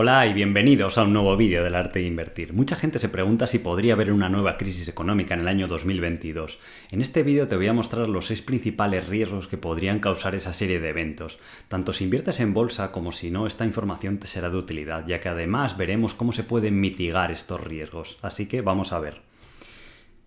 Hola y bienvenidos a un nuevo vídeo del arte de invertir. Mucha gente se pregunta si podría haber una nueva crisis económica en el año 2022. En este vídeo te voy a mostrar los 6 principales riesgos que podrían causar esa serie de eventos. Tanto si inviertes en bolsa como si no, esta información te será de utilidad, ya que además veremos cómo se pueden mitigar estos riesgos. Así que vamos a ver.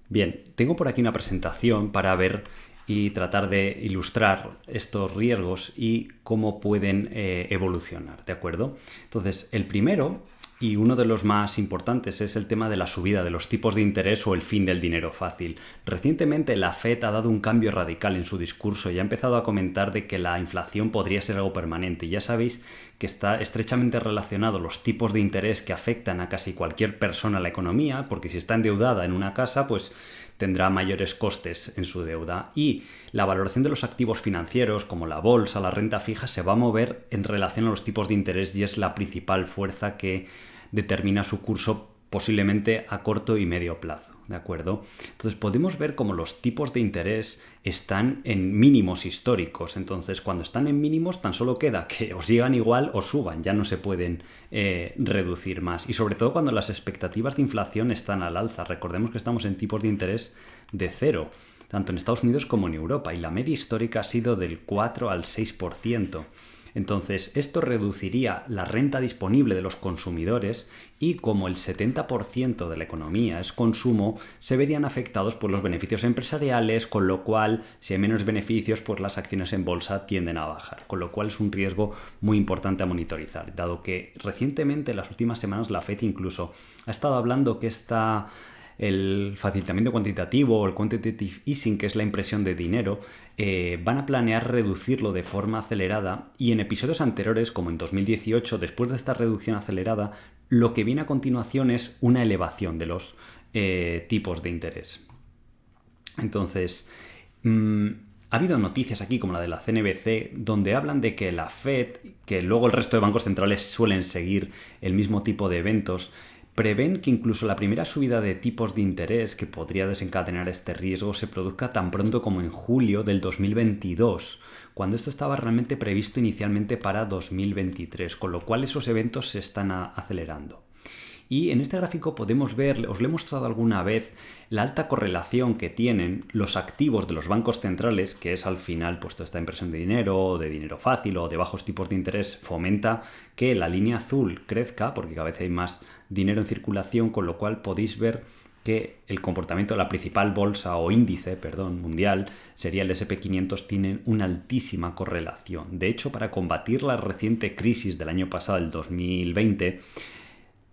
Bien, tengo por aquí una presentación para ver y tratar de ilustrar estos riesgos y cómo pueden evolucionar, ¿de acuerdo? Entonces, el primero y uno de los más importantes es el tema de la subida de los tipos de interés o el fin del dinero fácil. Recientemente la Fed ha dado un cambio radical en su discurso y ha empezado a comentar de que la inflación podría ser algo permanente. Ya sabéis que está estrechamente relacionado los tipos de interés que afectan a casi cualquier persona en la economía, porque si está endeudada en una casa, pues tendrá mayores costes en su deuda, y la valoración de los activos financieros como la bolsa, la renta fija, se va a mover en relación a los tipos de interés y es la principal fuerza que determina su curso posiblemente a corto y medio plazo. ¿De acuerdo? Entonces podemos ver cómo los tipos de interés están en mínimos históricos. Entonces cuando están en mínimos tan solo queda que o sigan igual o suban, ya no se pueden reducir más. Y sobre todo cuando las expectativas de inflación están al alza. Recordemos que estamos en tipos de interés de cero, tanto en Estados Unidos como en Europa, y la media histórica ha sido del 4 al 6%. Entonces, esto reduciría la renta disponible de los consumidores y como el 70% de la economía es consumo, se verían afectados por los beneficios empresariales, con lo cual, si hay menos beneficios, pues las acciones en bolsa tienden a bajar, con lo cual es un riesgo muy importante a monitorizar, dado que recientemente, en las últimas semanas, la Fed incluso ha estado hablando que el facilitamiento cuantitativo o el quantitative easing, que es la impresión de dinero, van a planear reducirlo de forma acelerada, y en episodios anteriores, como en 2018, después de esta reducción acelerada, lo que viene a continuación es una elevación de los tipos de interés. Entonces, ha habido noticias aquí como la de la CNBC donde hablan de que la Fed, que luego el resto de bancos centrales suelen seguir el mismo tipo de eventos, prevén que incluso la primera subida de tipos de interés que podría desencadenar este riesgo se produzca tan pronto como en julio del 2022, cuando esto estaba realmente previsto inicialmente para 2023, con lo cual esos eventos se están acelerando. Y en este gráfico podemos ver, os lo he mostrado alguna vez, la alta correlación que tienen los activos de los bancos centrales, que es al final pues toda esta impresión de dinero fácil o de bajos tipos de interés, fomenta que la línea azul crezca porque cada vez hay más dinero en circulación, con lo cual podéis ver que el comportamiento de la principal bolsa o índice, mundial, sería el S&P 500, tienen una altísima correlación. De hecho, para combatir la reciente crisis del año pasado, el 2020,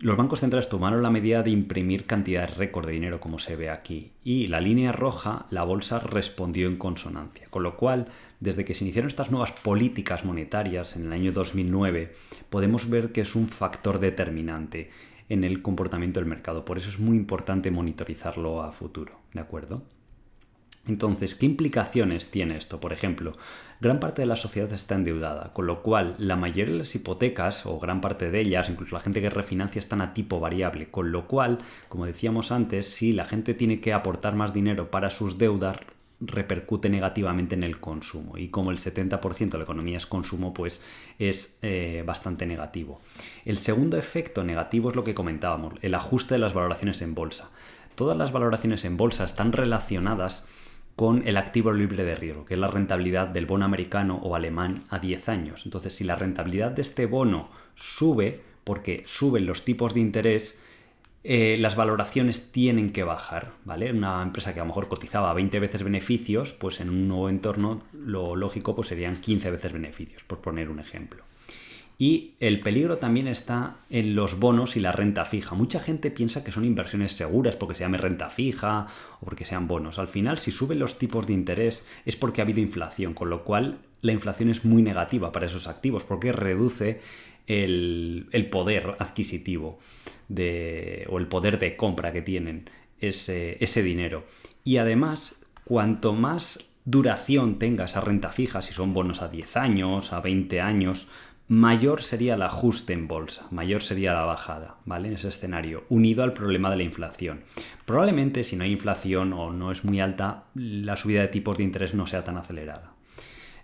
los bancos centrales tomaron la medida de imprimir cantidades récord de dinero, como se ve aquí, y la línea roja, la bolsa, respondió en consonancia. Con lo cual, desde que se iniciaron estas nuevas políticas monetarias en el año 2009, podemos ver que es un factor determinante en el comportamiento del mercado. Por eso es muy importante monitorizarlo a futuro, ¿de acuerdo? Entonces, ¿qué implicaciones tiene esto? Por ejemplo, gran parte de la sociedad está endeudada, con lo cual la mayoría de las hipotecas, o gran parte de ellas, incluso la gente que refinancia, están a tipo variable, con lo cual, como decíamos antes, si la gente tiene que aportar más dinero para sus deudas, repercute negativamente en el consumo, y como el 70% de la economía es consumo, pues es bastante negativo. El segundo efecto negativo es lo que comentábamos, el ajuste de las valoraciones en bolsa. Todas las valoraciones en bolsa están relacionadas con el activo libre de riesgo, que es la rentabilidad del bono americano o alemán a 10 años. Entonces, si la rentabilidad de este bono sube, porque suben los tipos de interés, las valoraciones tienen que bajar, ¿vale? Una empresa que a lo mejor cotizaba 20 veces beneficios, pues en un nuevo entorno lo lógico pues serían 15 veces beneficios, por poner un ejemplo. Y el peligro también está en los bonos y la renta fija. Mucha gente piensa que son inversiones seguras porque se llame renta fija o porque sean bonos. Al final, si suben los tipos de interés es porque ha habido inflación, con lo cual la inflación es muy negativa para esos activos porque reduce el poder adquisitivo o el poder de compra que tienen ese dinero. Y además, cuanto más duración tenga esa renta fija, si son bonos a 10 años, a 20 años, mayor sería el ajuste en bolsa, mayor sería la bajada, ¿vale? En ese escenario, unido al problema de la inflación. Probablemente, si no hay inflación o no es muy alta, la subida de tipos de interés no sea tan acelerada.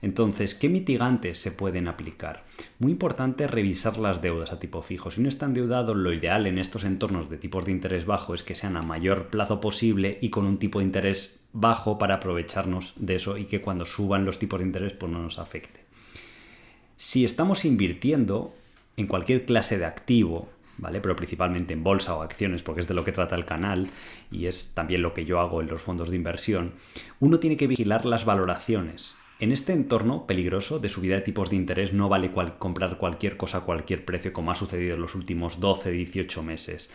Entonces, ¿qué mitigantes se pueden aplicar? Muy importante revisar las deudas a tipo fijo. Si uno está endeudado, lo ideal en estos entornos de tipos de interés bajo es que sean a mayor plazo posible y con un tipo de interés bajo para aprovecharnos de eso y que cuando suban los tipos de interés pues no nos afecte. Si estamos invirtiendo en cualquier clase de activo, ¿vale? Pero principalmente en bolsa o acciones, porque es de lo que trata el canal y es también lo que yo hago en los fondos de inversión, uno tiene que vigilar las valoraciones. En este entorno peligroso de subida de tipos de interés no vale comprar cualquier cosa a cualquier precio, como ha sucedido en los últimos 12-18 meses.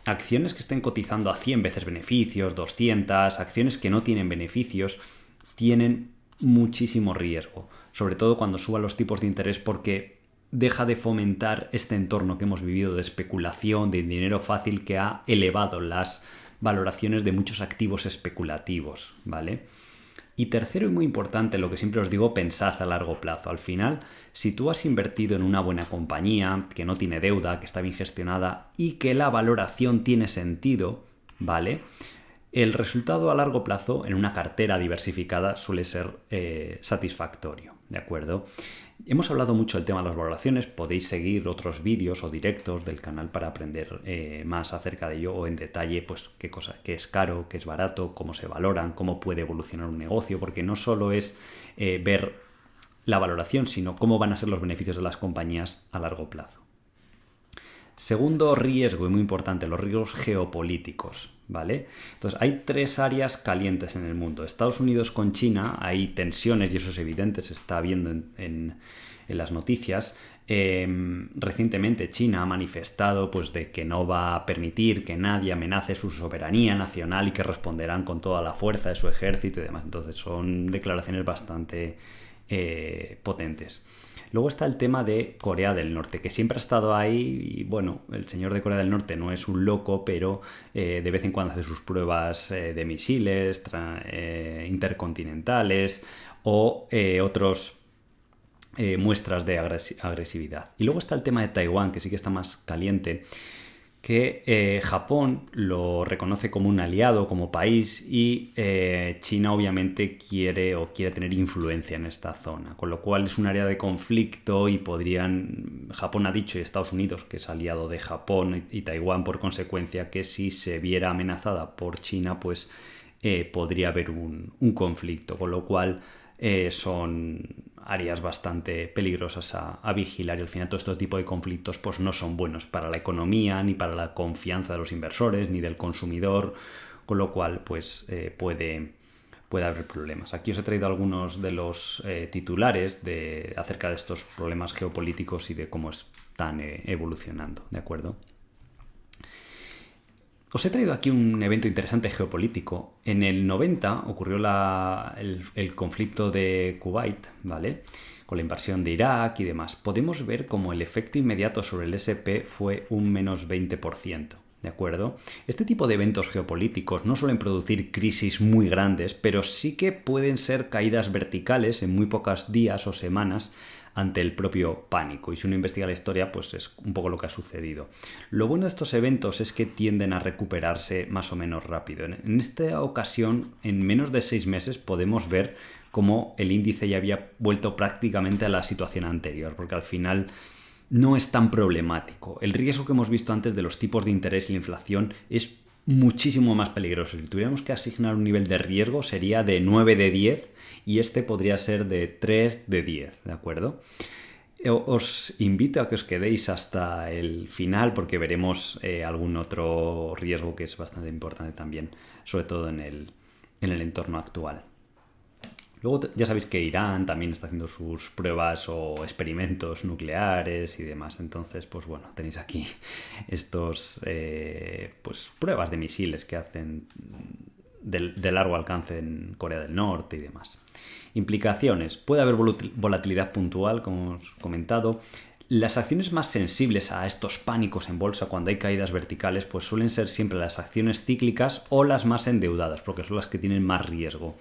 Acciones que estén cotizando a 100 veces beneficios, 200, acciones que no tienen beneficios, tienen muchísimo riesgo, sobre todo cuando suban los tipos de interés, porque deja de fomentar este entorno que hemos vivido de especulación, de dinero fácil, que ha elevado las valoraciones de muchos activos especulativos, ¿vale? Y tercero y muy importante, lo que siempre os digo, pensad a largo plazo. Al final, si tú has invertido en una buena compañía, que no tiene deuda, que está bien gestionada y que la valoración tiene sentido, ¿vale? El resultado a largo plazo en una cartera diversificada suele ser satisfactorio, ¿de acuerdo? Hemos hablado mucho del tema de las valoraciones, podéis seguir otros vídeos o directos del canal para aprender más acerca de ello o en detalle pues qué es caro, qué es barato, cómo se valoran, cómo puede evolucionar un negocio, porque no solo es ver la valoración, sino cómo van a ser los beneficios de las compañías a largo plazo. Segundo riesgo, y muy importante, los riesgos geopolíticos, ¿vale? Entonces, hay 3 áreas calientes en el mundo. Estados Unidos con China, hay tensiones y eso es evidente, se está viendo en las noticias. Recientemente China ha manifestado pues, de que no va a permitir que nadie amenace su soberanía nacional y que responderán con toda la fuerza de su ejército y demás. Entonces, son declaraciones bastante potentes. Luego está el tema de Corea del Norte, que siempre ha estado ahí y bueno, el señor de Corea del Norte no es un loco, pero de vez en cuando hace sus pruebas de misiles intercontinentales o otros muestras de agresividad. Y luego está el tema de Taiwán, que sí que está más caliente, que Japón lo reconoce como un aliado, como país, y China obviamente quiere tener influencia en esta zona, con lo cual es un área de conflicto y Japón ha dicho, y Estados Unidos, que es aliado de Japón, y Taiwán por consecuencia, que si se viera amenazada por China, pues podría haber un conflicto, con lo cual son áreas bastante peligrosas a vigilar y al final todo este tipo de conflictos pues no son buenos para la economía ni para la confianza de los inversores ni del consumidor, con lo cual pues puede haber problemas. Aquí os he traído algunos de los titulares acerca de estos problemas geopolíticos y de cómo están evolucionando, ¿de acuerdo? Os he traído aquí un evento interesante geopolítico. En el 90 ocurrió el conflicto de Kuwait, ¿vale? Con la invasión de Irak y demás. Podemos ver cómo el efecto inmediato sobre el S&P fue un menos 20%, ¿de acuerdo? Este tipo de eventos geopolíticos no suelen producir crisis muy grandes, pero sí que pueden ser caídas verticales en muy pocos días o semanas ante el propio pánico. Y si uno investiga la historia, pues es un poco lo que ha sucedido. Lo bueno de estos eventos es que tienden a recuperarse más o menos rápido. En esta ocasión, en menos de 6 meses, podemos ver cómo el índice ya había vuelto prácticamente a la situación anterior, porque al final no es tan problemático. El riesgo que hemos visto antes de los tipos de interés y la inflación es muchísimo más peligroso. Si tuviéramos que asignar un nivel de riesgo sería de 9 de 10 y este podría ser de 3 de 10, ¿de acuerdo? Os invito a que os quedéis hasta el final porque veremos algún otro riesgo que es bastante importante también, sobre todo en el entorno actual. Luego ya sabéis que Irán también está haciendo sus pruebas o experimentos nucleares y demás. Entonces, pues bueno, tenéis aquí estos pues pruebas de misiles que hacen de largo alcance en Corea del Norte y demás. Implicaciones. Puede haber volatilidad puntual, como os he comentado. Las acciones más sensibles a estos pánicos en bolsa cuando hay caídas verticales pues suelen ser siempre las acciones cíclicas o las más endeudadas, porque son las que tienen más riesgo.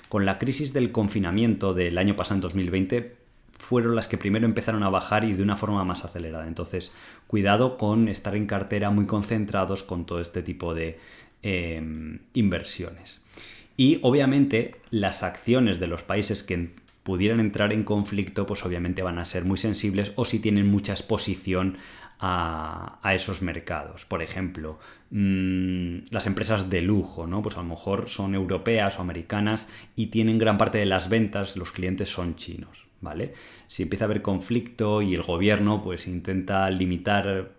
Con la crisis del confinamiento del año pasado, en 2020, fueron las que primero empezaron a bajar y de una forma más acelerada. Entonces, cuidado con estar en cartera muy concentrados con todo este tipo de inversiones. Y obviamente las acciones de los países que pudieran entrar en conflicto, pues obviamente van a ser muy sensibles o si tienen mucha exposición a esos mercados. Por ejemplo, las empresas de lujo, ¿no? Pues a lo mejor son europeas o americanas y tienen gran parte de las ventas, los clientes son chinos, ¿vale? Si empieza a haber conflicto y el gobierno pues intenta limitar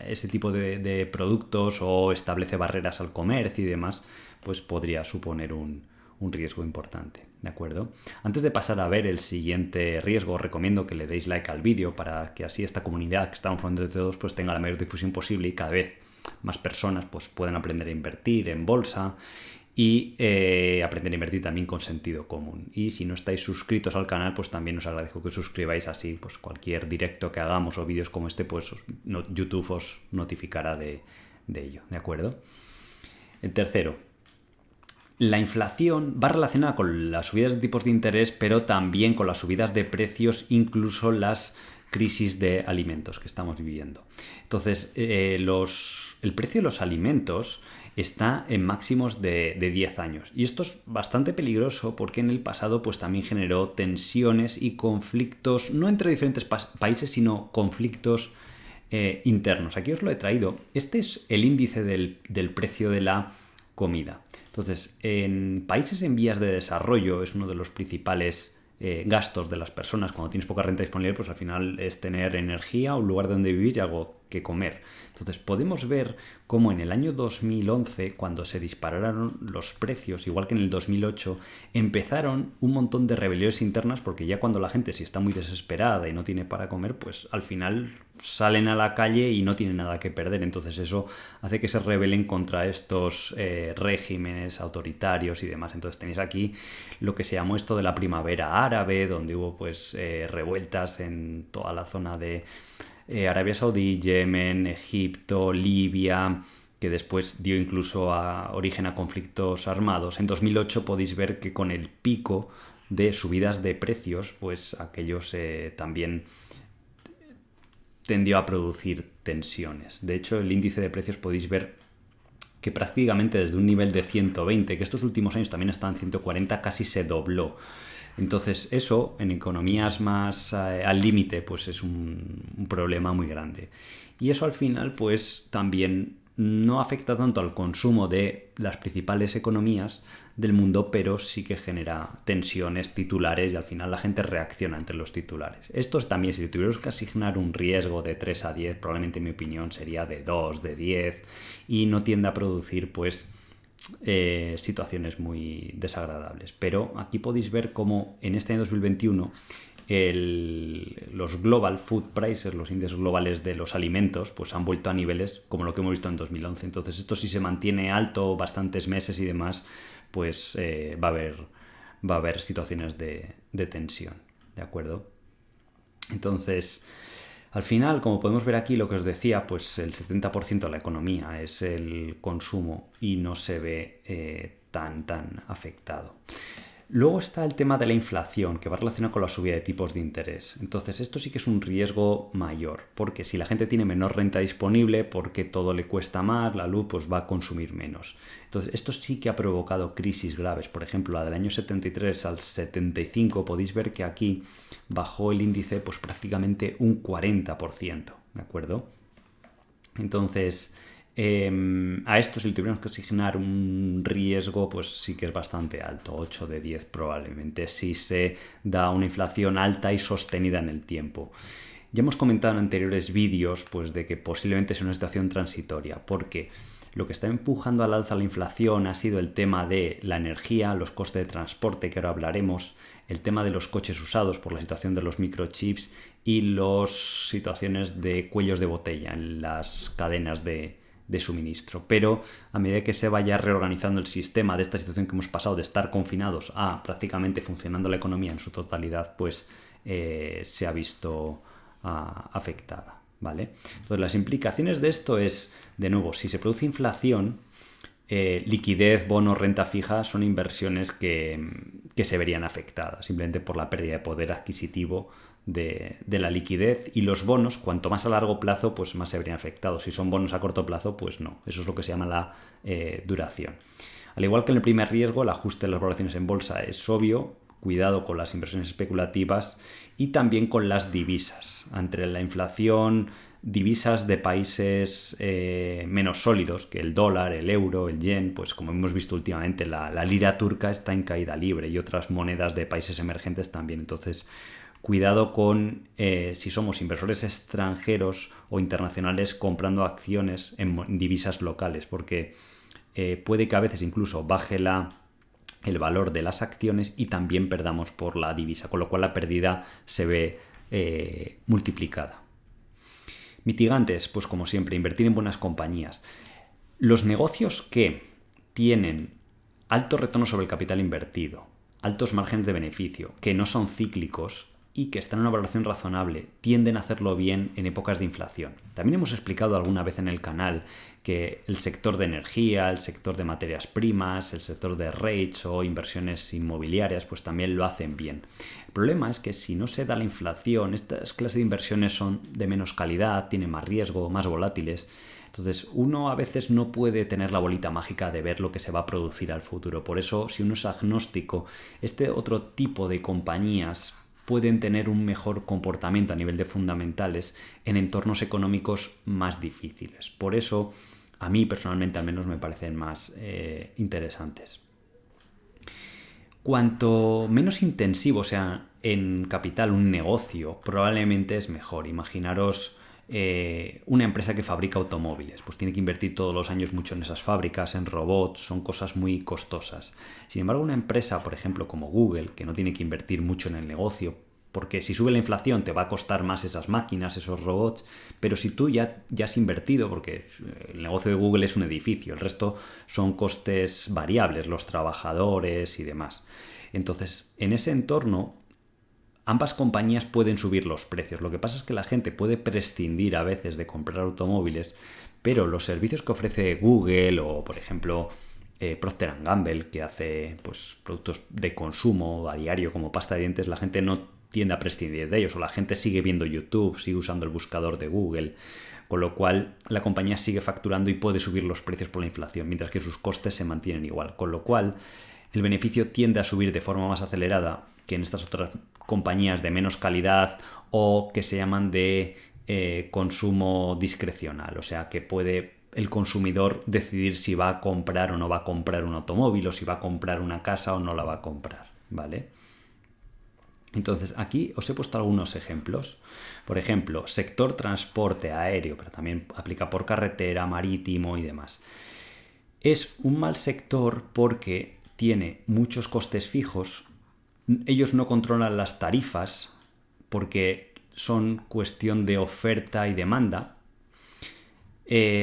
ese tipo de productos o establece barreras al comercio y demás, pues podría suponer un riesgo importante, ¿de acuerdo? Antes de pasar a ver el siguiente riesgo, os recomiendo que le deis like al vídeo para que así esta comunidad que estamos formando de todos pues tenga la mayor difusión posible y cada vez más personas pues puedan aprender a invertir en bolsa y aprender a invertir también con sentido común. Y si no estáis suscritos al canal, pues también os agradezco que os suscribáis, así pues cualquier directo que hagamos o vídeos como este, pues YouTube os notificará de ello, ¿de acuerdo? El tercero, la inflación va relacionada con las subidas de tipos de interés, pero también con las subidas de precios, incluso las crisis de alimentos que estamos viviendo. Entonces, el precio de los alimentos está en máximos de 10 años. Y esto es bastante peligroso porque en el pasado pues, también generó tensiones y conflictos, no entre diferentes países, sino conflictos internos. Aquí os lo he traído. Este es el índice del precio de la comida. Entonces, en países en vías de desarrollo es uno de los principales gastos de las personas. Cuando tienes poca renta disponible, pues al final es tener energía, un lugar donde vivir y algo que comer. Entonces, podemos ver cómo en el año 2011, cuando se dispararon los precios, igual que en el 2008, empezaron un montón de rebeliones internas, porque ya cuando la gente, si está muy desesperada y no tiene para comer, pues al final salen a la calle y no tienen nada que perder. Entonces eso hace que se rebelen contra estos regímenes autoritarios y demás. Entonces tenéis aquí lo que se llamó esto de la primavera árabe, donde hubo pues revueltas en toda la zona de Arabia Saudí, Yemen, Egipto, Libia, que después dio incluso origen a conflictos armados. En 2008 podéis ver que con el pico de subidas de precios, pues aquellos también tendió a producir tensiones. De hecho, el índice de precios podéis ver que prácticamente desde un nivel de 120, que estos últimos años también están en 140, casi se dobló. Entonces eso en economías más al límite pues es un problema muy grande. Y eso al final pues también no afecta tanto al consumo de las principales economías del mundo, pero sí que genera tensiones titulares y al final la gente reacciona entre los titulares. Esto también, si tuviéramos que asignar un riesgo de 3 a 10, probablemente en mi opinión sería de 2, de 10 y no tiende a producir pues situaciones muy desagradables. Pero aquí podéis ver cómo en este año 2021 los global food prices, los índices globales de los alimentos, pues han vuelto a niveles como lo que hemos visto en 2011. Entonces esto, si se mantiene alto bastantes meses y demás, pues va a haber situaciones de tensión, ¿de acuerdo? Entonces, al final, como podemos ver aquí, lo que os decía, pues el 70% de la economía es el consumo y no se ve tan afectado. Luego está el tema de la inflación, que va relacionado con la subida de tipos de interés. Entonces, esto sí que es un riesgo mayor, porque si la gente tiene menor renta disponible, porque todo le cuesta más, la luz pues va a consumir menos. Entonces, esto sí que ha provocado crisis graves. Por ejemplo, la del año 73 al 75, podéis ver que aquí bajó el índice pues prácticamente un 40%, ¿de acuerdo? Entonces, a esto, si le tuviéramos que asignar un riesgo, pues sí que es bastante alto, 8 de 10 probablemente, si se da una inflación alta y sostenida en el tiempo. Ya hemos comentado en anteriores vídeos pues, de que posiblemente es una situación transitoria, porque lo que está empujando al alza la inflación ha sido el tema de la energía, los costes de transporte, que ahora hablaremos, el tema de los coches usados por la situación de los microchips y las situaciones de cuellos de botella en las cadenas de suministro. Pero a medida que se vaya reorganizando el sistema de esta situación que hemos pasado de estar confinados a prácticamente funcionando la economía en su totalidad, pues se ha visto afectada, ¿vale? Entonces las implicaciones de esto es, de nuevo, si se produce inflación, liquidez, bonos, renta fija son inversiones que se verían afectadas simplemente por la pérdida de poder adquisitivo de la liquidez, y los bonos, cuanto más a largo plazo, pues más se verían afectados. Si son bonos a corto plazo, pues no. Eso es lo que se llama la duración. Al igual que en el primer riesgo, el ajuste de las valoraciones en bolsa es obvio, cuidado con las inversiones especulativas y también con las divisas. Entre la inflación, divisas de países menos sólidos que el dólar, el euro, el yen, pues como hemos visto últimamente, la lira turca está en caída libre y otras monedas de países emergentes también. Entonces, cuidado con si somos inversores extranjeros o internacionales comprando acciones en divisas locales, porque puede que a veces incluso baje el valor de las acciones y también perdamos por la divisa, con lo cual la pérdida se ve multiplicada. Mitigantes, pues como siempre, invertir en buenas compañías. Los negocios que tienen alto retorno sobre el capital invertido, altos márgenes de beneficio, que no son cíclicos y que están en una valoración razonable, tienden a hacerlo bien en épocas de inflación. También hemos explicado alguna vez en el canal que el sector de energía, el sector de materias primas, el sector de rates o inversiones inmobiliarias, pues también lo hacen bien. El problema es que si no se da la inflación, estas clases de inversiones son de menos calidad, tienen más riesgo, más volátiles. Entonces, uno a veces no puede tener la bolita mágica de ver lo que se va a producir al futuro. Por eso, si uno es agnóstico, este otro tipo de compañías pueden tener un mejor comportamiento a nivel de fundamentales en entornos económicos más difíciles. Por eso, a mí personalmente al menos me parecen más interesantes. Cuanto menos intensivo sea en capital un negocio, probablemente es mejor. Imaginaros una empresa que fabrica automóviles, pues tiene que invertir todos los años mucho en esas fábricas, en robots, son cosas muy costosas. Sin embargo, una empresa, por ejemplo, como Google, que no tiene que invertir mucho en el negocio, porque si sube la inflación te va a costar más esas máquinas, esos robots, pero si tú ya has invertido, porque el negocio de Google es un edificio, el resto son costes variables, los trabajadores y demás. Entonces, en ese entorno, ambas compañías pueden subir los precios. Lo que pasa es que la gente puede prescindir a veces de comprar automóviles, pero los servicios que ofrece Google o, por ejemplo, Procter & Gamble, que hace pues, productos de consumo a diario como pasta de dientes, la gente no tiende a prescindir de ellos, o la gente sigue viendo YouTube, sigue usando el buscador de Google, con lo cual la compañía sigue facturando y puede subir los precios por la inflación, mientras que sus costes se mantienen igual, con lo cual el beneficio tiende a subir de forma más acelerada que en estas otras compañías de menos calidad o que se llaman de consumo discrecional, o sea que puede el consumidor decidir si va a comprar o no va a comprar un automóvil o si va a comprar una casa o no la va a comprar, ¿vale? Entonces, aquí os he puesto algunos ejemplos. Por ejemplo, sector transporte aéreo, pero también aplica por carretera, marítimo y demás. Es un mal sector porque tiene muchos costes fijos. Ellos no controlan las tarifas porque son cuestión de oferta y demanda.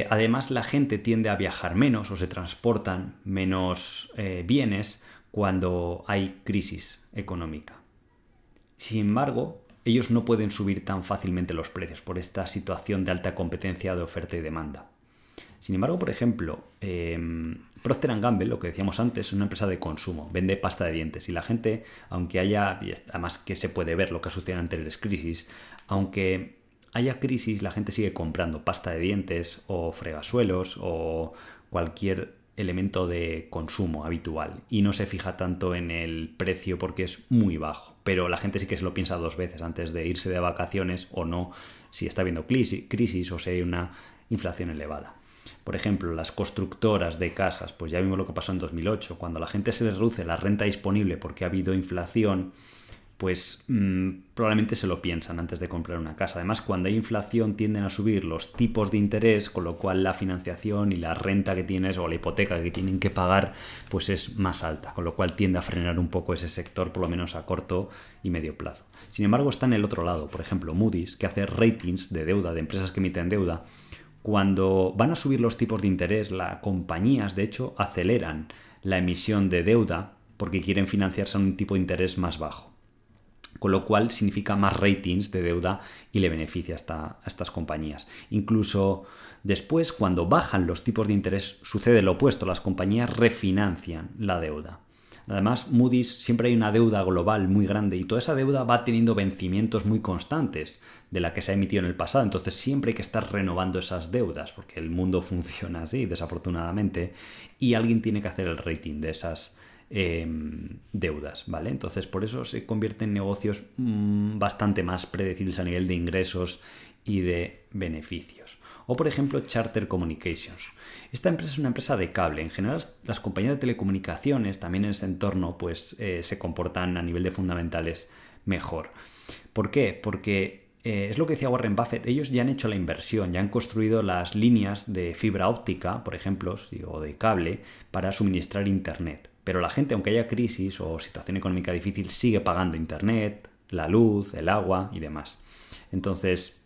Además, la gente tiende a viajar menos o se transportan menos bienes cuando hay crisis económica. Sin embargo, ellos no pueden subir tan fácilmente los precios por esta situación de alta competencia de oferta y demanda. Sin embargo, por ejemplo, Procter & Gamble, lo que decíamos antes, es una empresa de consumo, vende pasta de dientes y la gente, aunque haya, además que se puede ver lo que ha sucedido en anteriores crisis, aunque haya crisis, la gente sigue comprando pasta de dientes o fregasuelos o cualquier elemento de consumo habitual y no se fija tanto en el precio porque es muy bajo, pero la gente sí que se lo piensa dos veces antes de irse de vacaciones o no, si está habiendo crisis o si hay una inflación elevada. Por ejemplo, las constructoras de casas, pues ya vimos lo que pasó en 2008, cuando a la gente se le reduce la renta disponible porque ha habido inflación, pues probablemente se lo piensan antes de comprar una casa. Además, cuando hay inflación tienden a subir los tipos de interés, con lo cual la financiación y la renta que tienes o la hipoteca que tienen que pagar pues es más alta, con lo cual tiende a frenar un poco ese sector, por lo menos a corto y medio plazo. Sin embargo, está en el otro lado, por ejemplo, Moody's, que hace ratings de deuda, de empresas que emiten deuda. Cuando van a subir los tipos de interés, las compañías, de hecho, aceleran la emisión de deuda porque quieren financiarse a un tipo de interés más bajo. Con lo cual significa más ratings de deuda y le beneficia a estas compañías. Incluso después, cuando bajan los tipos de interés, sucede lo opuesto. Las compañías refinancian la deuda. Además, Moody's siempre hay una deuda global muy grande y toda esa deuda va teniendo vencimientos muy constantes de la que se ha emitido en el pasado. Entonces siempre hay que estar renovando esas deudas porque el mundo funciona así, desafortunadamente, y alguien tiene que hacer el rating de esas deudas, ¿vale? Entonces por eso se convierte en negocios bastante más predecibles a nivel de ingresos y de beneficios. O por ejemplo Charter Communications. Esta empresa es una empresa de cable. En general las compañías de telecomunicaciones también en ese entorno pues se comportan a nivel de fundamentales mejor. ¿Por qué? Porque es lo que decía Warren Buffett, ellos ya han hecho la inversión, ya han construido las líneas de fibra óptica, por ejemplo, o de cable, para suministrar internet. Pero la gente, aunque haya crisis o situación económica difícil, sigue pagando internet, la luz, el agua y demás. Entonces,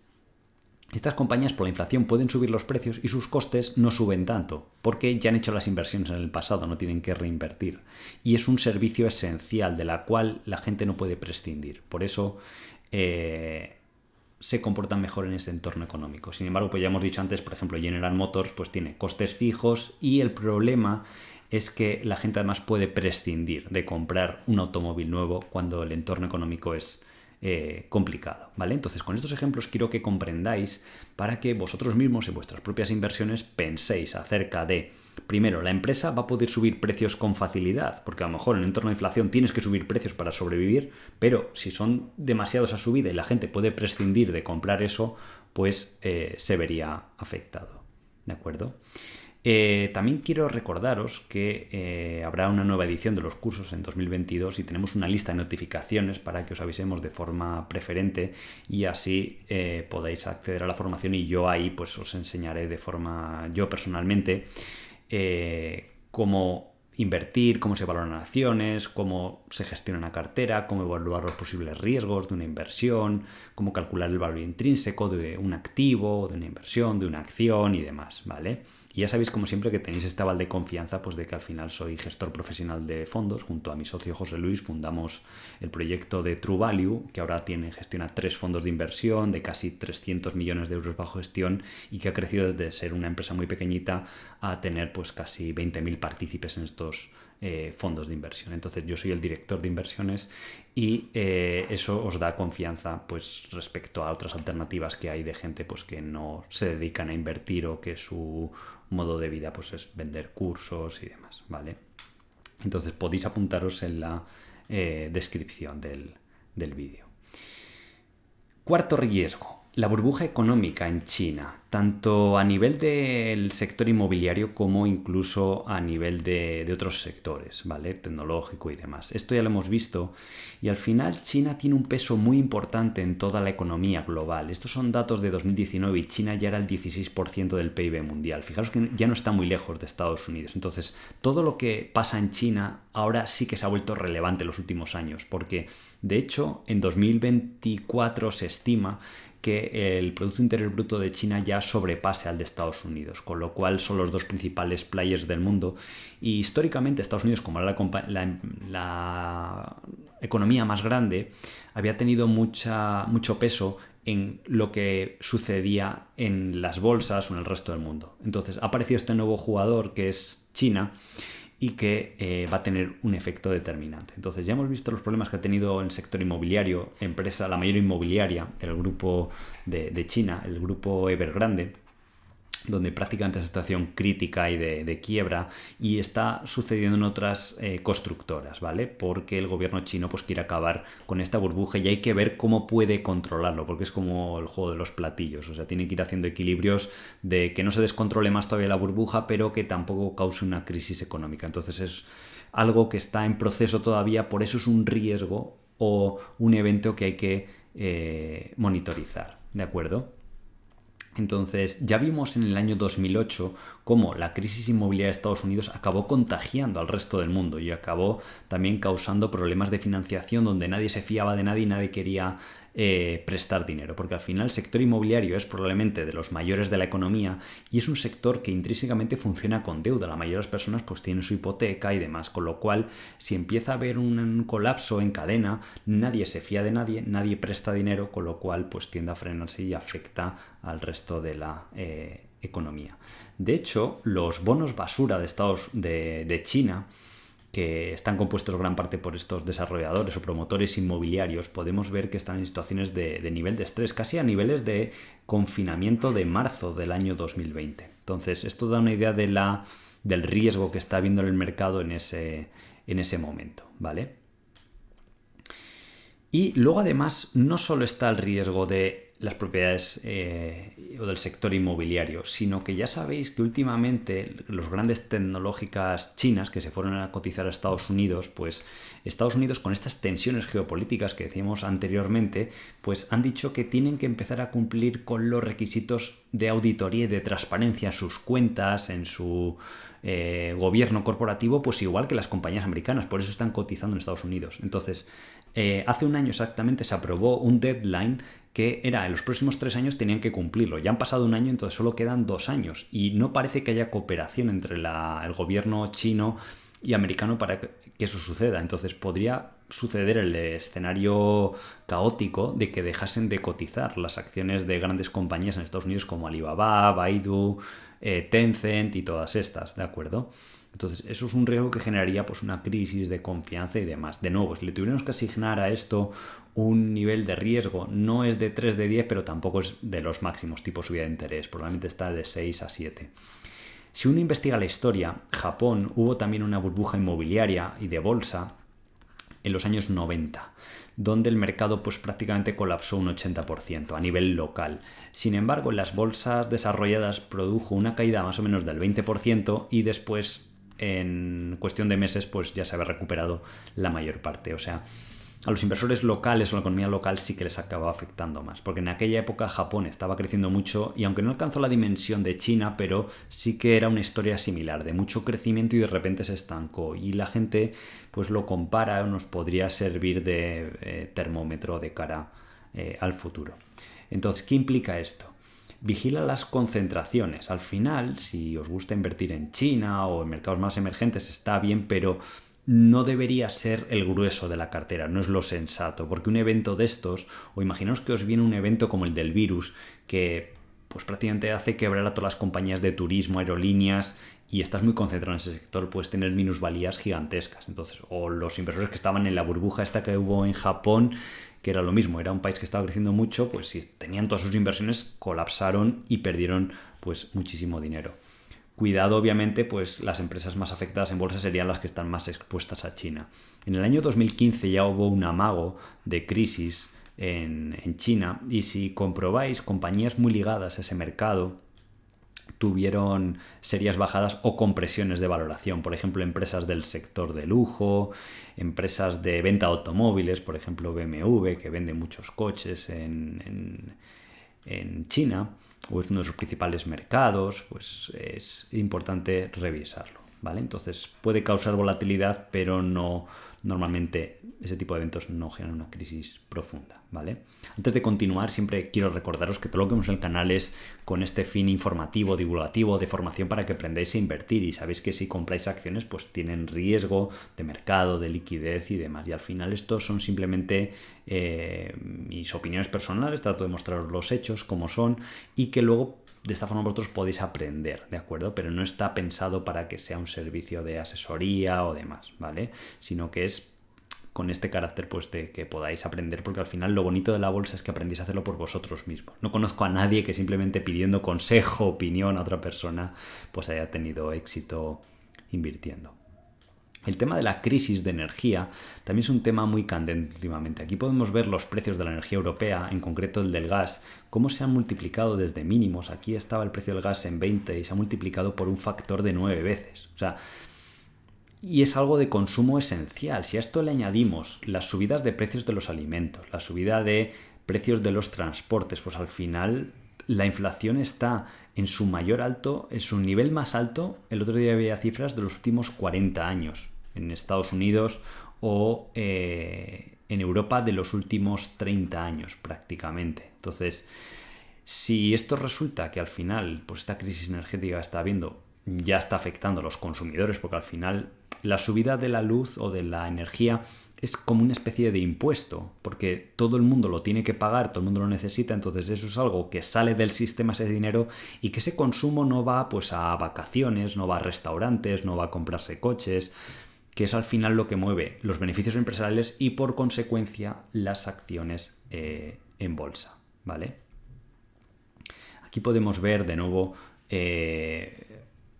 estas compañías por la inflación pueden subir los precios y sus costes no suben tanto, porque ya han hecho las inversiones en el pasado, no tienen que reinvertir. Y es un servicio esencial de la cual la gente no puede prescindir. Por eso se comportan mejor en ese entorno económico. Sin embargo, pues ya hemos dicho antes, por ejemplo, General Motors pues tiene costes fijos y el problema es que la gente además puede prescindir de comprar un automóvil nuevo cuando el entorno económico es complicado, ¿vale? Entonces, con estos ejemplos quiero que comprendáis para que vosotros mismos en vuestras propias inversiones penséis acerca de, primero, la empresa va a poder subir precios con facilidad, porque a lo mejor en el entorno de inflación tienes que subir precios para sobrevivir, pero si son demasiados a subida y la gente puede prescindir de comprar eso, pues se vería afectado, ¿de acuerdo? También quiero recordaros que habrá una nueva edición de los cursos en 2022 y tenemos una lista de notificaciones para que os avisemos de forma preferente y así podáis acceder a la formación y yo ahí pues os enseñaré de forma, yo personalmente, cómo invertir, cómo se valoran acciones, cómo se gestiona una cartera, cómo evaluar los posibles riesgos de una inversión, cómo calcular el valor intrínseco de un activo, de una inversión, de una acción y demás, ¿vale? Y ya sabéis, como siempre, que tenéis este aval de confianza, pues de que al final soy gestor profesional de fondos. Junto a mi socio José Luis fundamos el proyecto de True Value, que ahora gestiona 3 fondos de inversión de casi 300 millones de euros bajo gestión y que ha crecido desde ser una empresa muy pequeñita a tener pues casi 20.000 partícipes en estos fondos de inversión. Entonces yo soy el director de inversiones y eso os da confianza pues respecto a otras alternativas que hay de gente pues que no se dedican a invertir o que su modo de vida pues es vender cursos y demás, ¿vale? Entonces podéis apuntaros en la descripción del vídeo. Cuarto riesgo, la burbuja económica en China, tanto a nivel del sector inmobiliario como incluso a nivel de otros sectores, ¿vale? Tecnológico y demás. Esto ya lo hemos visto y al final China tiene un peso muy importante en toda la economía global. Estos son datos de 2019 y China ya era el 16% del PIB mundial. Fijaros que ya no está muy lejos de Estados Unidos. Entonces, todo lo que pasa en China ahora sí que se ha vuelto relevante en los últimos años, porque de hecho en 2024 se estima que el Producto Interior Bruto de China ya sobrepase al de Estados Unidos, con lo cual son los dos principales players del mundo. Y históricamente Estados Unidos, como era la economía más grande, había tenido mucho peso en lo que sucedía en las bolsas o en el resto del mundo. Entonces ha aparecido este nuevo jugador que es China y que va a tener un efecto determinante. Entonces ya hemos visto los problemas que ha tenido el sector inmobiliario, la mayor inmobiliaria del grupo de China, el grupo Evergrande, donde prácticamente es una situación crítica y de quiebra, y está sucediendo en otras constructoras, ¿vale? Porque el gobierno chino pues quiere acabar con esta burbuja y hay que ver cómo puede controlarlo, porque es como el juego de los platillos, o sea, tiene que ir haciendo equilibrios de que no se descontrole más todavía la burbuja, pero que tampoco cause una crisis económica. Entonces es algo que está en proceso todavía, por eso es un riesgo o un evento que hay que monitorizar, ¿de acuerdo? Entonces, ya vimos en el año 2008 cómo la crisis inmobiliaria de Estados Unidos acabó contagiando al resto del mundo y acabó también causando problemas de financiación donde nadie se fiaba de nadie y nadie quería prestar dinero, porque al final el sector inmobiliario es probablemente de los mayores de la economía y es un sector que intrínsecamente funciona con deuda. La mayoría de las personas pues tienen su hipoteca y demás, con lo cual si empieza a haber un colapso en cadena, nadie se fía de nadie, nadie presta dinero, con lo cual pues tiende a frenarse y afecta al resto de la economía. De hecho, los bonos basura de China, que están compuestos gran parte por estos desarrolladores o promotores inmobiliarios, podemos ver que están en situaciones de nivel de estrés, casi a niveles de confinamiento de marzo del año 2020. Entonces, esto da una idea del riesgo que está habiendo en el mercado en ese en ese momento, ¿vale? Y luego además no solo está el riesgo de las propiedades o del sector inmobiliario, sino que ya sabéis que últimamente los grandes tecnológicas chinas que se fueron a cotizar a Estados Unidos, pues Estados Unidos con estas tensiones geopolíticas que decíamos anteriormente, pues han dicho que tienen que empezar a cumplir con los requisitos de auditoría y de transparencia en sus cuentas, en su gobierno corporativo, pues igual que las compañías americanas, por eso están cotizando en Estados Unidos. Entonces, hace un año exactamente se aprobó un deadline que era en los próximos 3 años tenían que cumplirlo. Ya han pasado un año, entonces solo quedan 2 años y no parece que haya cooperación entre el gobierno chino y americano para que eso suceda. Entonces podría suceder el escenario caótico de que dejasen de cotizar las acciones de grandes compañías en Estados Unidos como Alibaba, Baidu, Tencent y todas estas, ¿de acuerdo? Entonces, eso es un riesgo que generaría pues una crisis de confianza y demás. De nuevo, si le tuviéramos que asignar a esto un nivel de riesgo, no es de 3 de 10, pero tampoco es de los máximos tipo subida de interés, probablemente está de 6 a 7. Si uno investiga la historia, Japón hubo también una burbuja inmobiliaria y de bolsa en los años 90, donde el mercado pues prácticamente colapsó un 80% a nivel local. Sin embargo, en las bolsas desarrolladas produjo una caída más o menos del 20% y después en cuestión de meses pues ya se había recuperado la mayor parte. O sea, a los inversores locales o la economía local sí que les acababa afectando más, porque en aquella época Japón estaba creciendo mucho y aunque no alcanzó la dimensión de China, pero sí que era una historia similar, de mucho crecimiento y de repente se estancó y la gente pues lo compara o nos podría servir de termómetro de cara al futuro. Entonces, ¿qué implica esto? Vigila las concentraciones. Al final, si os gusta invertir en China o en mercados más emergentes, está bien, pero no debería ser el grueso de la cartera, no es lo sensato, porque un evento de estos, o imaginaos que os viene un evento como el del virus, que pues prácticamente hace quebrar a todas las compañías de turismo, aerolíneas, y estás muy concentrado en ese sector, puedes tener minusvalías gigantescas. Entonces, o los inversores que estaban en la burbuja esta que hubo en Japón, que era lo mismo, era un país que estaba creciendo mucho, pues si tenían todas sus inversiones, colapsaron y perdieron pues muchísimo dinero. Cuidado, obviamente, pues las empresas más afectadas en bolsa serían las que están más expuestas a China. En el año 2015 ya hubo un amago de crisis en China y si comprobáis, compañías muy ligadas a ese mercado tuvieron serias bajadas o compresiones de valoración. Por ejemplo, empresas del sector de lujo, empresas de venta de automóviles, por ejemplo BMW, que vende muchos coches en China, o es uno de sus principales mercados, pues es importante revisarlo, ¿vale? Entonces puede causar volatilidad, pero no, normalmente ese tipo de eventos no generan una crisis profunda, ¿vale? Antes de continuar, siempre quiero recordaros que todo lo que vemos en el canal es con este fin informativo, divulgativo, de formación para que aprendáis a invertir y sabéis que si compráis acciones pues tienen riesgo de mercado, de liquidez y demás. Y al final estos son simplemente mis opiniones personales, trato de mostraros los hechos como son y que luego de esta forma vosotros podéis aprender, ¿de acuerdo? Pero no está pensado para que sea un servicio de asesoría o demás, ¿vale? Sino que es con este carácter pues de que podáis aprender, porque al final lo bonito de la bolsa es que aprendéis a hacerlo por vosotros mismos. No conozco a nadie que simplemente pidiendo consejo, opinión a otra persona, pues haya tenido éxito invirtiendo. El tema de la crisis de energía también es un tema muy candente últimamente. Aquí podemos ver los precios de la energía europea, en concreto el del gas, cómo se han multiplicado desde mínimos. Aquí estaba el precio del gas en 20 y se ha multiplicado por un factor de 9 veces. O sea, y es algo de consumo esencial. Si a esto le añadimos las subidas de precios de los alimentos, la subida de precios de los transportes, pues al final la inflación está en su mayor alto, en su nivel más alto. El otro día veía cifras de los últimos 40 años en Estados Unidos o en Europa de los últimos 30 años prácticamente. Entonces, si esto resulta que al final pues esta crisis energética ya está afectando a los consumidores, porque al final la subida de la luz o de la energía es como una especie de impuesto, porque todo el mundo lo tiene que pagar, todo el mundo lo necesita, entonces eso es algo que sale del sistema, ese dinero, y que ese consumo no va pues a vacaciones, no va a restaurantes, no va a comprarse coches, que es al final lo que mueve los beneficios empresariales y por consecuencia las acciones en bolsa, ¿vale? Aquí podemos ver de nuevo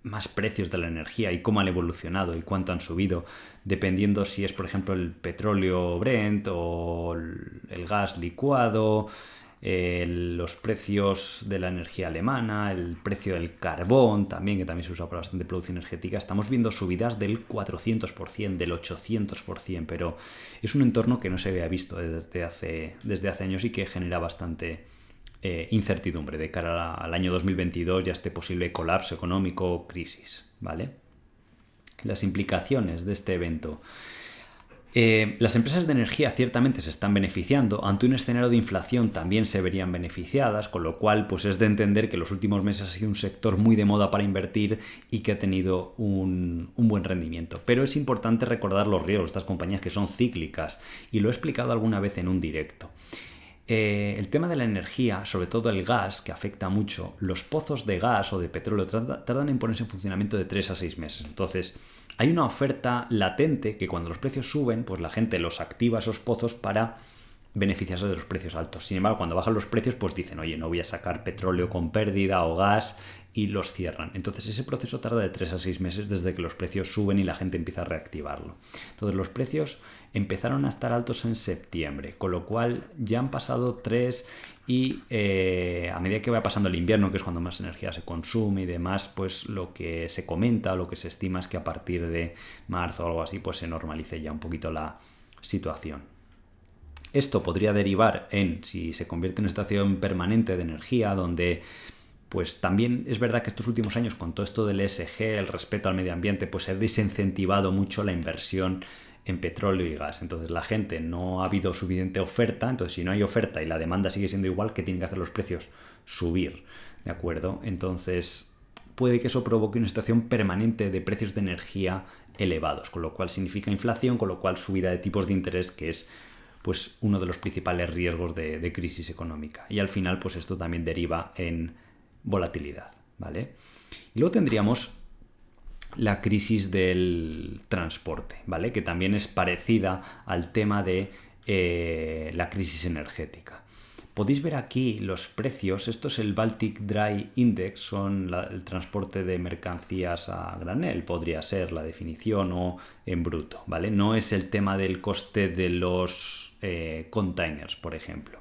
más precios de la energía y cómo han evolucionado y cuánto han subido, dependiendo si es, por ejemplo, el petróleo Brent o el gas licuado, los precios de la energía alemana, el precio del carbón también, que también se usa para bastante producción energética. Estamos viendo subidas del 400%, del 800%, pero es un entorno que no se había visto desde hace años y que genera bastante incertidumbre de cara al año 2022 y a este posible colapso económico o crisis, ¿vale? Las implicaciones de este evento. Las empresas de energía ciertamente se están beneficiando, ante un escenario de inflación también se verían beneficiadas, con lo cual pues es de entender que los últimos meses ha sido un sector muy de moda para invertir y que ha tenido un buen rendimiento. Pero es importante recordar los riesgos de estas compañías que son cíclicas y lo he explicado alguna vez en un directo. El tema de la energía, sobre todo el gas, que afecta mucho, los pozos de gas o de petróleo tardan en ponerse en funcionamiento de 3 a 6 meses. Entonces, hay una oferta latente que cuando los precios suben, pues la gente los activa esos pozos para beneficiarse de los precios altos. Sin embargo, cuando bajan los precios, pues dicen, oye, no voy a sacar petróleo con pérdida o gas, y los cierran. Entonces ese proceso tarda de 3 a 6 meses desde que los precios suben y la gente empieza a reactivarlo. Entonces los precios empezaron a estar altos en septiembre, con lo cual ya han pasado 3 y a medida que va pasando el invierno, que es cuando más energía se consume y demás, pues lo que se comenta o lo que se estima es que a partir de marzo o algo así, pues se normalice ya un poquito la situación. Esto podría derivar en, si se convierte en una situación permanente de energía, donde pues también es verdad que estos últimos años, con todo esto del ESG, el respeto al medio ambiente, pues se ha desincentivado mucho la inversión en petróleo y gas. Entonces la gente no ha habido suficiente oferta, entonces si no hay oferta y la demanda sigue siendo igual, ¿qué tienen que hacer los precios? Subir, ¿de acuerdo? Entonces puede que eso provoque una situación permanente de precios de energía elevados, con lo cual significa inflación, con lo cual subida de tipos de interés, que es pues uno de los principales riesgos de crisis económica. Y al final pues esto también deriva en volatilidad, ¿vale? Y luego tendríamos la crisis del transporte, ¿vale? Que también es parecida al tema de la crisis energética. Podéis ver aquí los precios. Esto es el Baltic Dry Index, son el transporte de mercancías a granel, podría ser la definición, o en bruto, ¿vale? No es el tema del coste de los containers, por ejemplo.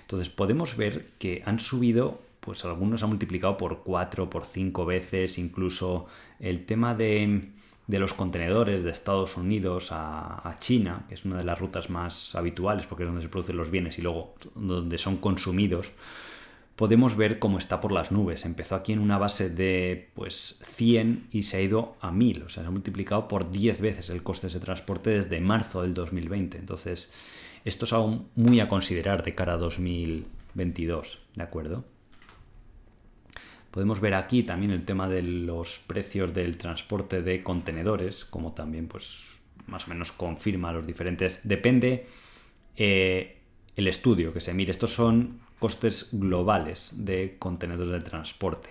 Entonces podemos ver que han subido, pues algunos han multiplicado por 4, por 5 veces, incluso el tema de los contenedores de Estados Unidos a China, que es una de las rutas más habituales porque es donde se producen los bienes y luego donde son consumidos, podemos ver cómo está por las nubes. Empezó aquí en una base de pues 100 y se ha ido a 1000, o sea, se ha multiplicado por 10 veces el coste de ese transporte desde marzo del 2020. Entonces, esto es algo muy a considerar de cara a 2022, ¿de acuerdo? Podemos ver aquí también el tema de los precios del transporte de contenedores, como también pues más o menos confirma los diferentes... Depende el estudio que se mire. Estos son costes globales de contenedores de transporte.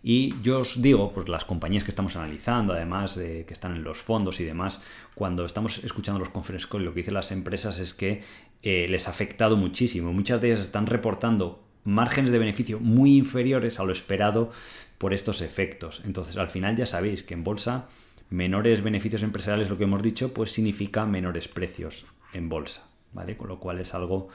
Y yo os digo, pues las compañías que estamos analizando, además que están en los fondos y demás, cuando estamos escuchando los conference call, lo que dicen las empresas es que les ha afectado muchísimo. Muchas de ellas están reportando márgenes de beneficio muy inferiores a lo esperado por estos efectos. Entonces, al final ya sabéis que en bolsa, menores beneficios empresariales, lo que hemos dicho, pues significa menores precios en bolsa, ¿vale? Con lo cual es algo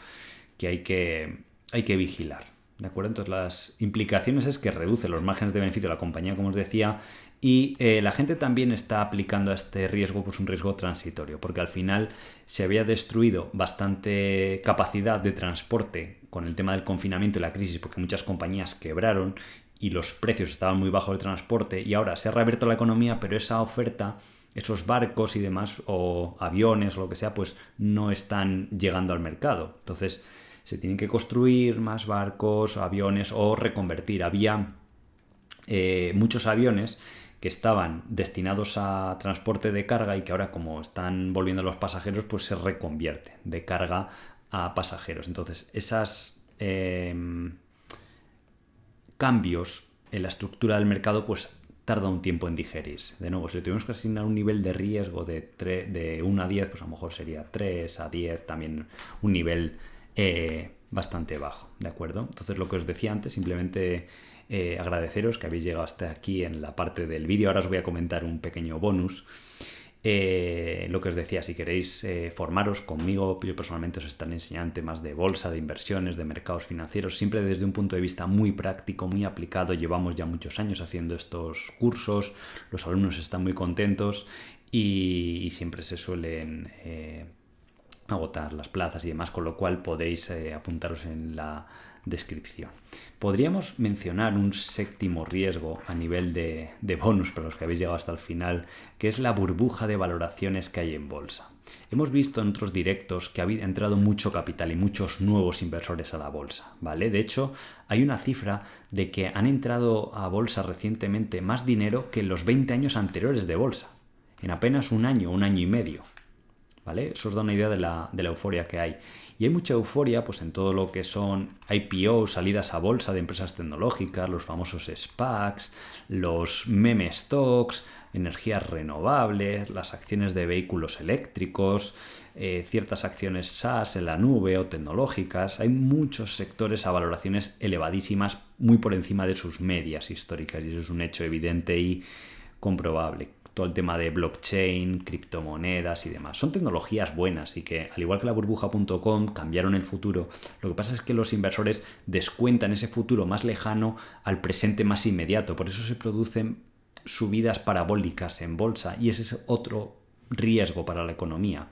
que hay que vigilar. ¿De acuerdo? Entonces las implicaciones es que reduce los márgenes de beneficio de la compañía, como os decía, y la gente también está aplicando a este riesgo pues un riesgo transitorio, porque al final se había destruido bastante capacidad de transporte con el tema del confinamiento y la crisis, porque muchas compañías quebraron y los precios estaban muy bajos de transporte, y ahora se ha reabierto la economía, pero esa oferta, esos barcos y demás, o aviones o lo que sea, pues no están llegando al mercado. Entonces se tienen que construir más barcos, aviones o reconvertir. Había muchos aviones que estaban destinados a transporte de carga y que ahora, como están volviendo los pasajeros, pues se reconvierten de carga a pasajeros. Entonces, esos cambios en la estructura del mercado pues tarda un tiempo en digerirse. De nuevo, si le tuvimos que asignar un nivel de riesgo de 1 a 10, pues a lo mejor sería 3 a 10, también un nivel bastante bajo, ¿de acuerdo? Entonces lo que os decía antes, simplemente agradeceros que habéis llegado hasta aquí en la parte del vídeo. Ahora os voy a comentar un pequeño bonus. Lo que os decía, si queréis formaros conmigo, yo personalmente os estaré enseñando temas de bolsa, de inversiones, de mercados financieros, siempre desde un punto de vista muy práctico, muy aplicado. Llevamos ya muchos años haciendo estos cursos, los alumnos están muy contentos y siempre se suelen agotar las plazas y demás, con lo cual podéis apuntaros en la descripción. Podríamos mencionar un séptimo riesgo a nivel de bonus para los que habéis llegado hasta el final, que es la burbuja de valoraciones que hay en bolsa. Hemos visto en otros directos que ha entrado mucho capital y muchos nuevos inversores a la bolsa, ¿vale? De hecho, hay una cifra de que han entrado a bolsa recientemente más dinero que en los 20 años anteriores de bolsa, en apenas un año y medio. ¿Vale? Eso os da una idea de la euforia que hay. Y hay mucha euforia pues, en todo lo que son IPOs, salidas a bolsa de empresas tecnológicas, los famosos SPACs, los meme stocks, energías renovables, las acciones de vehículos eléctricos, ciertas acciones SaaS en la nube o tecnológicas. Hay muchos sectores a valoraciones elevadísimas, muy por encima de sus medias históricas, y eso es un hecho evidente y comprobable. Todo el tema de blockchain, criptomonedas y demás. Son tecnologías buenas y que, al igual que la burbuja.com, cambiaron el futuro. Lo que pasa es que los inversores descuentan ese futuro más lejano al presente más inmediato. Por eso se producen subidas parabólicas en bolsa y ese es otro riesgo para la economía.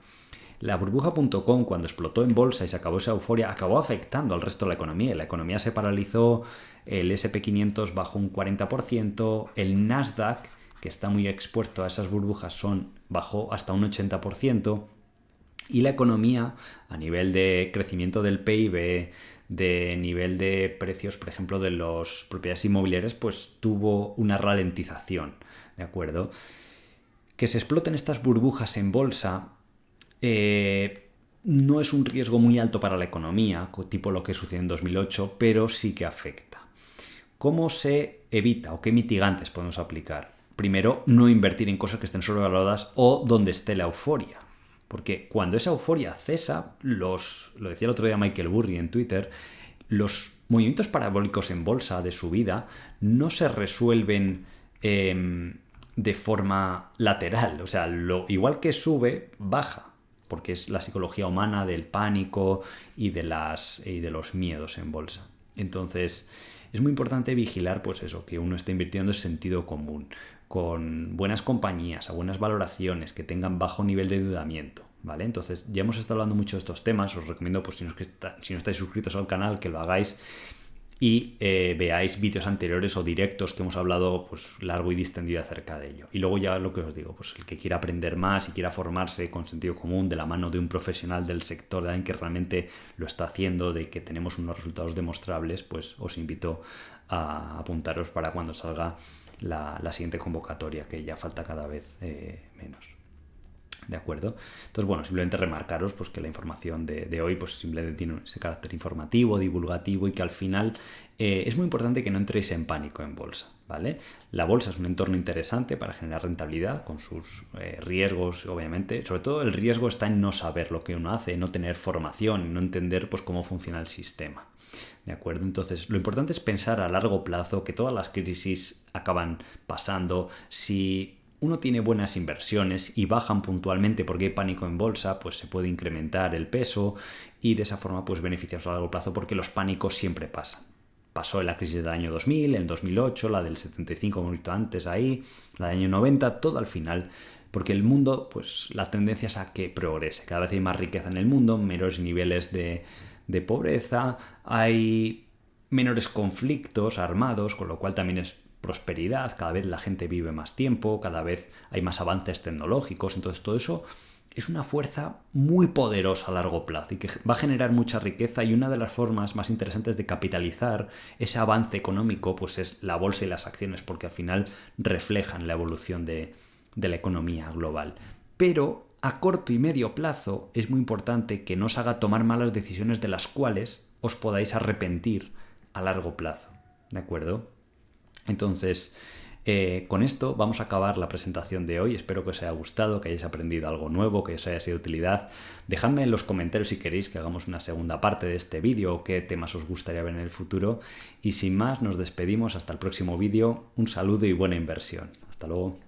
La burbuja.com, cuando explotó en bolsa y se acabó esa euforia, acabó afectando al resto de la economía. La economía se paralizó, el S&P 500 bajó un 40%, el Nasdaq, que está muy expuesto a esas burbujas, bajó hasta un 80%, y la economía a nivel de crecimiento del PIB, de nivel de precios, por ejemplo, de las propiedades inmobiliarias, pues tuvo una ralentización, ¿de acuerdo? Que se exploten estas burbujas en bolsa no es un riesgo muy alto para la economía, tipo lo que sucedió en 2008, pero sí que afecta. ¿Cómo se evita o qué mitigantes podemos aplicar? Primero, no invertir en cosas que estén sobrevaloradas o donde esté la euforia. Porque cuando esa euforia cesa, lo decía el otro día Michael Burry en Twitter, los movimientos parabólicos en bolsa de subida no se resuelven de forma lateral. O sea, igual que sube, baja. Porque es la psicología humana del pánico y de los miedos en bolsa. Entonces, es muy importante vigilar, pues eso, que uno esté invirtiendo en sentido común, con buenas compañías, a buenas valoraciones, que tengan bajo nivel de endeudamiento, ¿vale? Entonces, ya hemos estado hablando mucho de estos temas. Os recomiendo, pues si no estáis suscritos al canal, que lo hagáis y veáis vídeos anteriores o directos que hemos hablado pues largo y distendido acerca de ello. Y luego ya lo que os digo, pues el que quiera aprender más y quiera formarse con sentido común de la mano de un profesional del sector, de alguien que realmente lo está haciendo, de que tenemos unos resultados demostrables, pues os invito a apuntaros para cuando salga la siguiente convocatoria, que ya falta cada vez menos. ¿De acuerdo? Entonces, bueno, simplemente remarcaros pues, que la información de hoy pues, simplemente tiene ese carácter informativo, divulgativo, y que al final es muy importante que no entréis en pánico en bolsa, ¿vale? La bolsa es un entorno interesante para generar rentabilidad, con sus riesgos, obviamente. Sobre todo el riesgo está en no saber lo que uno hace, no tener formación, no entender pues, cómo funciona el sistema. ¿De acuerdo? Entonces, lo importante es pensar a largo plazo, que todas las crisis acaban pasando. Si uno tiene buenas inversiones y bajan puntualmente porque hay pánico en bolsa, pues se puede incrementar el peso y de esa forma pues beneficiaros a largo plazo, porque los pánicos siempre pasan. Pasó en la crisis del año 2000, en 2008, la del 75 un poquito antes ahí, la del año 90, todo al final, porque el mundo, pues la tendencia es a que progrese. Cada vez hay más riqueza en el mundo, menores niveles de pobreza, hay menores conflictos armados, con lo cual también es prosperidad, cada vez la gente vive más tiempo, cada vez hay más avances tecnológicos. Entonces todo eso es una fuerza muy poderosa a largo plazo y que va a generar mucha riqueza, y una de las formas más interesantes de capitalizar ese avance económico pues es la bolsa y las acciones, porque al final reflejan la evolución de la economía global. Pero a corto y medio plazo es muy importante que no os haga tomar malas decisiones de las cuales os podáis arrepentir a largo plazo, ¿de acuerdo? Entonces, Con esto vamos a acabar la presentación de hoy. Espero que os haya gustado, que hayáis aprendido algo nuevo, que os haya sido de utilidad. Dejadme en los comentarios si queréis que hagamos una segunda parte de este vídeo o qué temas os gustaría ver en el futuro. Y sin más, nos despedimos hasta el próximo vídeo. Un saludo y buena inversión. Hasta luego.